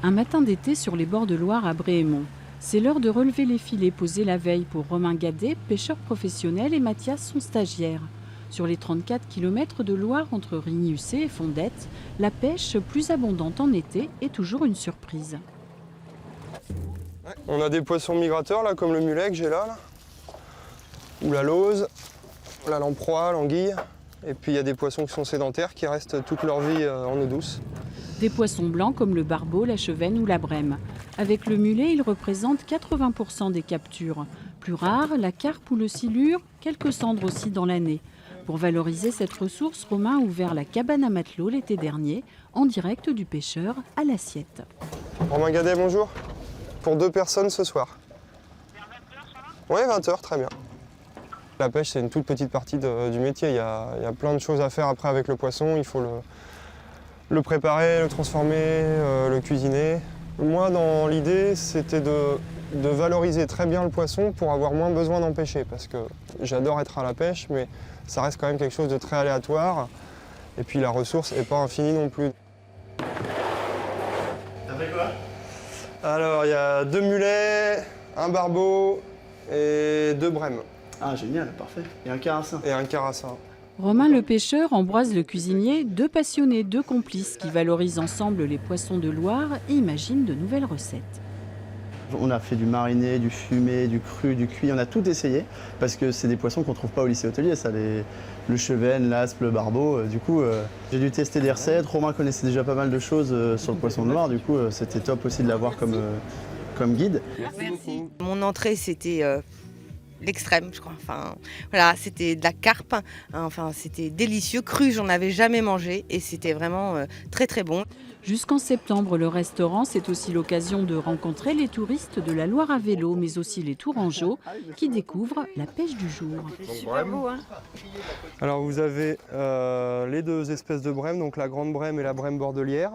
Un matin d'été sur les bords de Loire à Bréhémont. C'est l'heure de relever les filets posés la veille pour Romain Gadet, pêcheur professionnel, et Mathias, son stagiaire. Sur les 34 km de Loire entre Rigny-Hussé et Fondette, la pêche plus abondante en été est toujours une surprise. On a des poissons migrateurs là, comme le mulet que j'ai là, ou la lauze, la lamproie, l'anguille. Et puis il y a des poissons qui sont sédentaires qui restent toute leur vie en eau douce. Des poissons blancs comme le barbeau, la chevenne ou la brème. Avec le mulet, il représente 80% des captures. Plus rare, la carpe ou le silure, quelques cendres aussi dans l'année. Pour valoriser cette ressource, Romain a ouvert la cabane à matelot l'été dernier, en direct du pêcheur à l'assiette. Romain Gadet, bonjour. Pour 2 personnes ce soir. Vers 20h, ça va ? Oui, 20h, très bien. La pêche, c'est une toute petite partie du métier. Il y a plein de choses à faire après avec le poisson. Il faut le préparer, le transformer, le cuisiner. Moi, dans l'idée, c'était de valoriser très bien le poisson pour avoir moins besoin d'en pêcher. Parce que j'adore être à la pêche, mais ça reste quand même quelque chose de très aléatoire. Et puis la ressource n'est pas infinie non plus. T'as fait quoi? Alors, il y a 2 mulets, un barbeau et 2 brèmes. Ah génial, parfait. Et un carassin. Et un carassin. Romain le pêcheur, Ambroise le cuisinier, 2 passionnés, 2 complices qui valorisent ensemble les poissons de Loire et imaginent de nouvelles recettes. On a fait du mariné, du fumé, du cru, du cuit, on a tout essayé parce que c'est des poissons qu'on ne trouve pas au lycée hôtelier, ça, le chevenne, l'aspe, le barbeau. Du coup, j'ai dû tester des recettes. Romain connaissait déjà pas mal de choses sur le poisson de Loire, du coup, c'était top aussi de l'avoir comme guide. Merci. Mon entrée, c'était l'extrême, je crois. Enfin, voilà, c'était de la carpe. Enfin, c'était délicieux. Cru, j'en avais jamais mangé et c'était vraiment très très bon. Jusqu'en septembre, le restaurant, c'est aussi l'occasion de rencontrer les touristes de la Loire à vélo, mais aussi les Tourangeaux qui découvrent la pêche du jour. C'est super beau, hein. Alors vous avez les 2 espèces de brèmes, donc la grande brème et la brème bordelière.